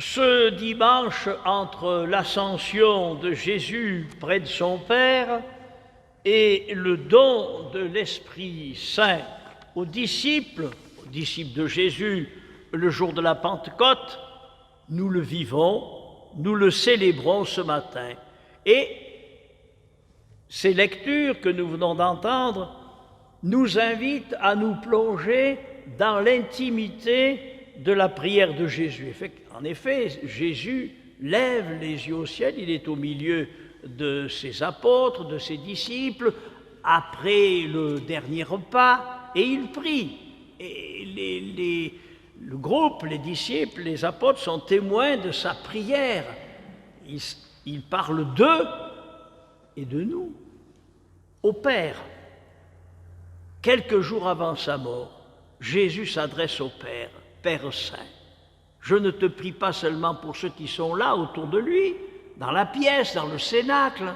Ce dimanche, entre l'ascension de Jésus près de son Père et le don de l'Esprit Saint aux disciples de Jésus le jour de la Pentecôte, nous le vivons, nous le célébrons ce matin. Et ces lectures que nous venons d'entendre nous invitent à nous plonger dans l'intimité de la prière de Jésus. En effet, Jésus lève les yeux au ciel, il est au milieu de ses apôtres, de ses disciples, après le dernier repas, et il prie. Et le groupe, les disciples, les apôtres sont témoins de sa prière. Il parle d'eux et de nous, au Père. Quelques jours avant sa mort, Jésus s'adresse au Père. Père Saint, je ne te prie pas seulement pour ceux qui sont là autour de lui, dans la pièce, dans le cénacle,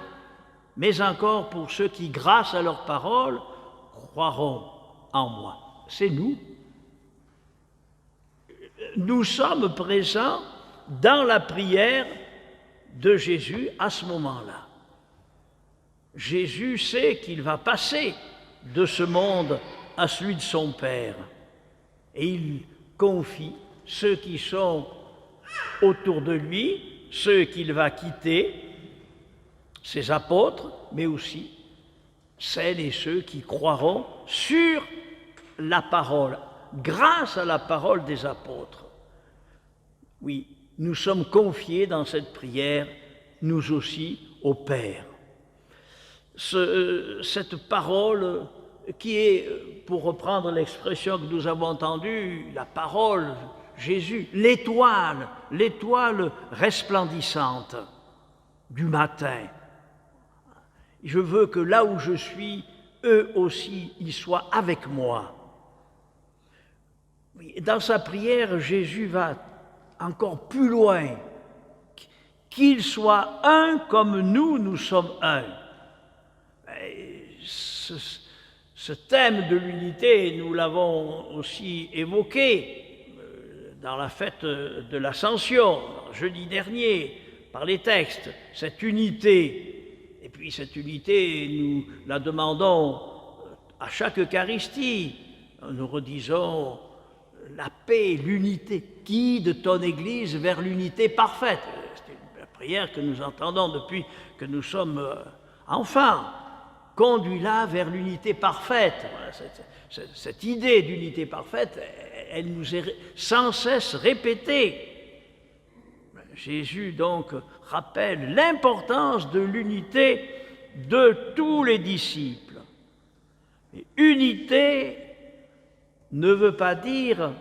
mais encore pour ceux qui, grâce à leur parole, croiront en moi. C'est nous. Nous sommes présents dans la prière de Jésus à ce moment-là. Jésus sait qu'il va passer de ce monde à celui de son Père. Et il confie ceux qui sont autour de lui, ceux qu'il va quitter, ses apôtres, mais aussi celles et ceux qui croiront sur la parole, grâce à la parole des apôtres. Oui, nous sommes confiés dans cette prière, nous aussi, au Père. Cette parole qui est, pour reprendre l'expression que nous avons entendue, la parole, Jésus, l'étoile resplendissante du matin. Je veux que là où je suis, eux aussi, ils soient avec moi. Dans sa prière, Jésus va encore plus loin. Qu'ils soient un comme nous sommes un. Ce thème de l'unité, nous l'avons aussi évoqué dans la fête de l'Ascension, jeudi dernier, par les textes, cette unité. Et puis cette unité, nous la demandons à chaque Eucharistie. Nous redisons la paix, l'unité. Guide ton Église vers l'unité parfaite. C'est la prière que nous entendons depuis que nous sommes enfants. Conduis-la vers l'unité parfaite. Voilà, cette idée d'unité parfaite, elle nous est sans cesse répétée. Jésus donc rappelle l'importance de l'unité de tous les disciples. Et unité ne veut pas dire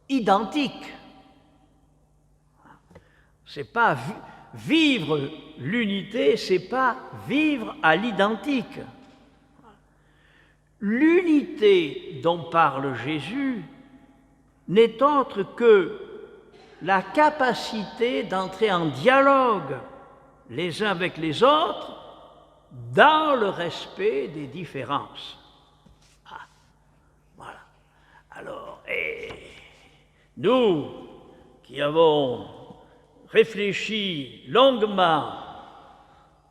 identique. C'est pas vivre l'unité, c'est pas vivre à l'identique. L'unité dont parle Jésus n'est autre que la capacité d'entrer en dialogue les uns avec les autres dans le respect des différences. Voilà. Alors, nous qui avons réfléchi longuement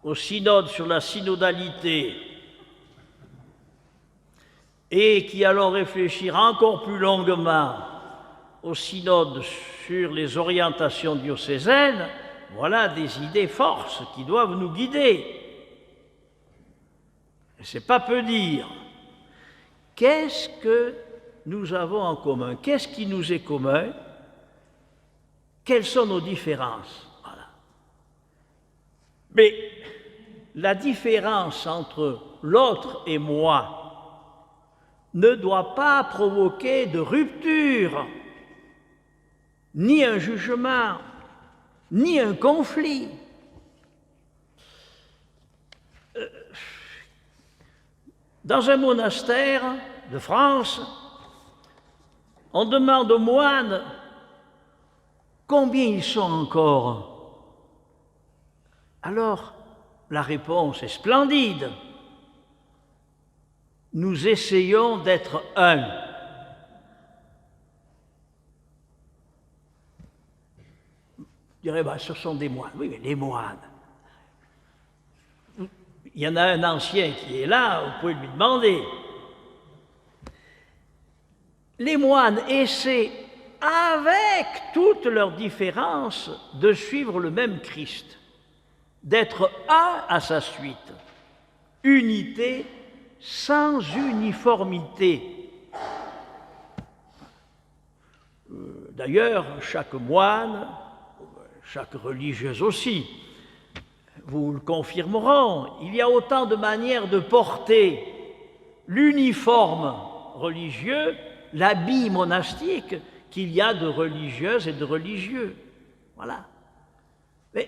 au synode sur la synodalité et qui allons réfléchir encore plus longuement au synode sur les orientations diocésaines, voilà des idées forces qui doivent nous guider. Et c'est pas peu dire. Qu'est-ce que nous avons en commun? Qu'est-ce qui nous est commun? Quelles sont nos différences? Voilà. Mais la différence entre l'autre et moi ne doit pas provoquer de rupture, ni un jugement, ni un conflit. Dans un monastère de France, on demande aux moines combien ils sont encore. Alors, la réponse est splendide. Nous essayons d'être un. dirait, bah, ce sont des moines. Oui, mais les moines. Il y en a un ancien qui est là, vous pouvez lui demander. Les moines essaient, avec toutes leurs différences, de suivre le même Christ, d'être un à sa suite. Unité sans uniformité. D'ailleurs, chaque moine, chaque religieuse aussi, vous le confirmeront, il y a autant de manières de porter l'uniforme religieux, l'habit monastique, qu'il y a de religieuses et de religieux. Voilà. Mais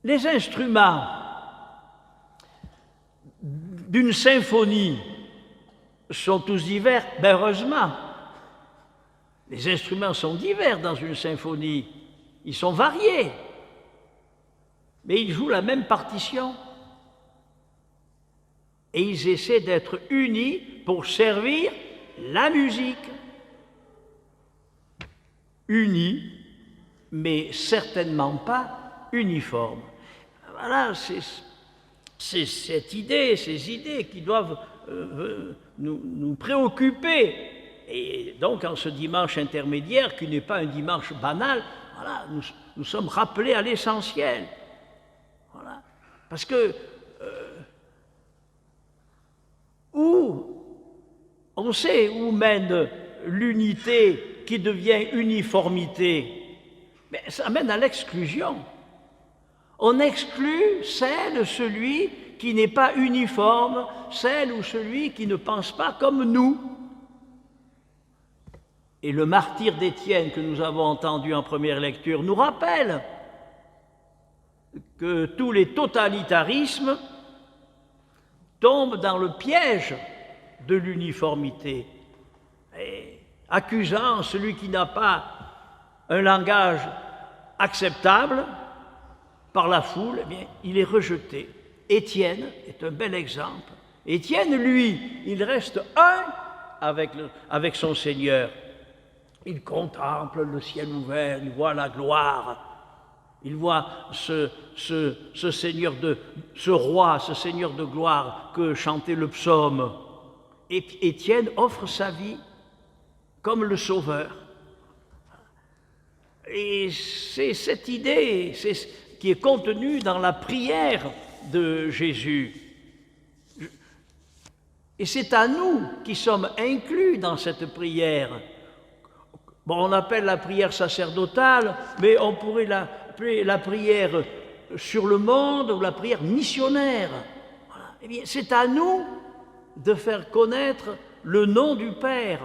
les instruments d'une symphonie sont tous divers, ben heureusement. Les instruments sont divers dans une symphonie, ils sont variés, mais ils jouent la même partition. Et ils essaient d'être unis pour servir la musique. Unis, mais certainement pas uniformes. Voilà, c'est cette idée, ces idées qui doivent nous préoccuper. Et donc, en ce dimanche intermédiaire, qui n'est pas un dimanche banal, voilà, nous sommes rappelés à l'essentiel. Voilà. Parce que on sait où mène l'unité qui devient uniformité, mais ça mène à l'exclusion. On exclut celle, celui qui n'est pas uniforme, celle ou celui qui ne pense pas comme nous. Et le martyre d'Étienne que nous avons entendu en première lecture nous rappelle que tous les totalitarismes tombent dans le piège de l'uniformité, accusant celui qui n'a pas un langage acceptable par la foule, eh bien, il est rejeté. Étienne est un bel exemple. Étienne, lui, il reste un avec son Seigneur. Il contemple le ciel ouvert, il voit la gloire, il voit ce Seigneur ce roi, ce Seigneur de gloire que chantait le psaume. Et Étienne offre sa vie comme le Sauveur. Et c'est cette idée qui est contenue dans la prière de Jésus. Et c'est à nous qui sommes inclus dans cette prière. Bon, on appelle la prière sacerdotale, mais on pourrait l'appeler la prière sur le monde ou la prière missionnaire. Voilà. Eh bien, c'est à nous de faire connaître le nom du Père.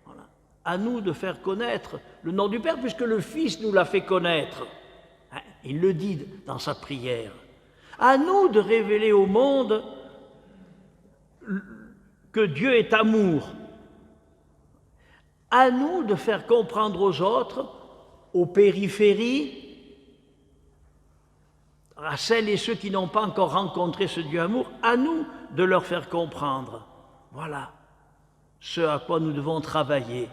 Voilà. À nous de faire connaître le nom du Père, puisque le Fils nous l'a fait connaître. Hein? Il le dit dans sa prière. À nous de révéler au monde que Dieu est amour. À nous de faire comprendre aux autres, aux périphéries, à celles et ceux qui n'ont pas encore rencontré ce Dieu amour, à nous de leur faire comprendre. Voilà ce à quoi nous devons travailler.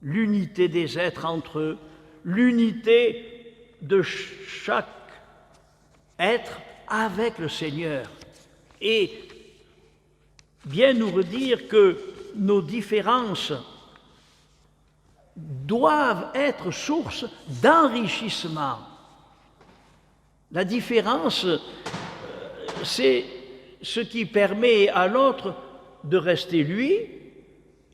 L'unité des êtres entre eux, l'unité de chaque être avec le Seigneur. Et bien nous redire que nos différences doivent être source d'enrichissement. La différence, c'est ce qui permet à l'autre de rester lui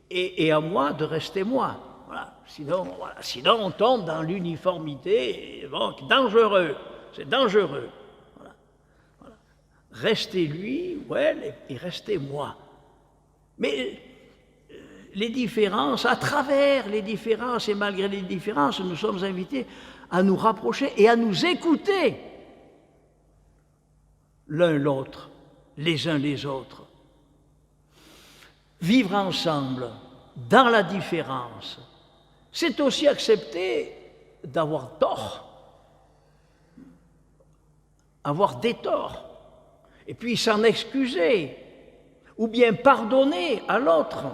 et à moi de rester moi. Voilà. Sinon, on tombe dans l'uniformité, donc dangereux, c'est dangereux. Voilà. Rester lui ou elle et rester moi. Mais les différences, à travers les différences et malgré les différences, nous sommes invités à nous rapprocher et à nous écouter l'un l'autre, les uns les autres. Vivre ensemble dans la différence, c'est aussi accepter d'avoir tort, avoir des torts, et puis s'en excuser, ou bien pardonner à l'autre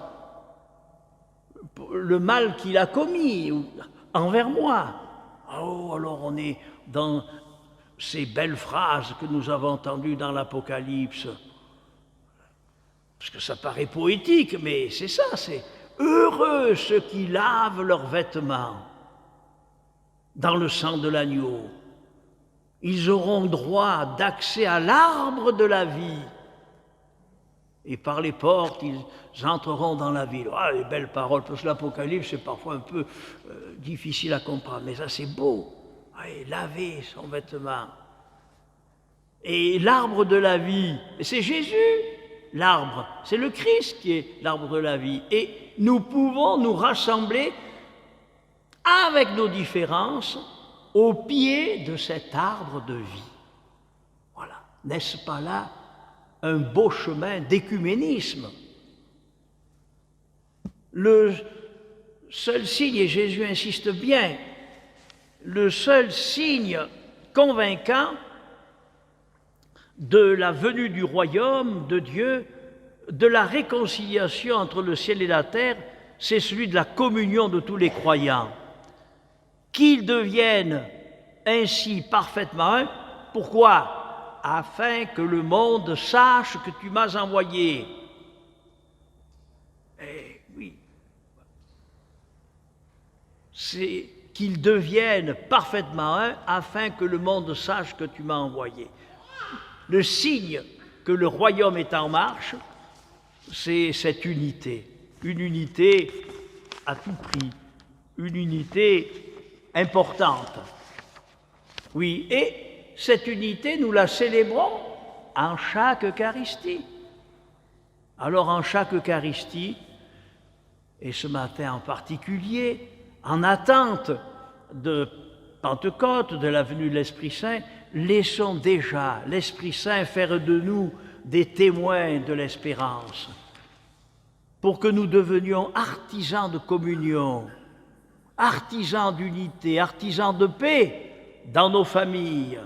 le mal qu'il a commis envers moi. Oh, alors on est dans ces belles phrases que nous avons entendues dans l'Apocalypse. Parce que ça paraît poétique, mais c'est ça, c'est heureux ceux qui lavent leurs vêtements dans le sang de l'agneau. Ils auront droit d'accès à l'arbre de la vie. Et par les portes, ils entreront dans la ville. Ah, les belles paroles, parce que l'Apocalypse, c'est parfois un peu difficile à comprendre, mais ça, c'est beau. Ouais, laver son vêtement. Et l'arbre de la vie, c'est Jésus, l'arbre. C'est le Christ qui est l'arbre de la vie. Et nous pouvons nous rassembler avec nos différences au pied de cet arbre de vie. Voilà. N'est-ce pas là un beau chemin d'écuménisme? Le seul signe, et Jésus insiste bien, le seul signe convaincant de la venue du royaume de Dieu, de la réconciliation entre le ciel et la terre, c'est celui de la communion de tous les croyants. Qu'ils deviennent ainsi parfaitement un. Pourquoi? Afin que le monde sache que tu m'as envoyé. Eh oui. C'est qu'ils deviennent parfaitement un, afin que le monde sache que tu m'as envoyé. Le signe que le royaume est en marche, c'est cette unité. Une unité à tout prix. Une unité importante. Oui, et cette unité, nous la célébrons en chaque Eucharistie. Alors en chaque Eucharistie, et ce matin en particulier, en attente de Pentecôte, de la venue de l'Esprit Saint, laissons déjà l'Esprit Saint faire de nous des témoins de l'espérance, pour que nous devenions artisans de communion, artisans d'unité, artisans de paix dans nos familles,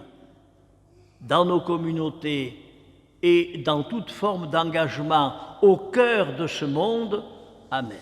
dans nos communautés et dans toute forme d'engagement au cœur de ce monde. Amen.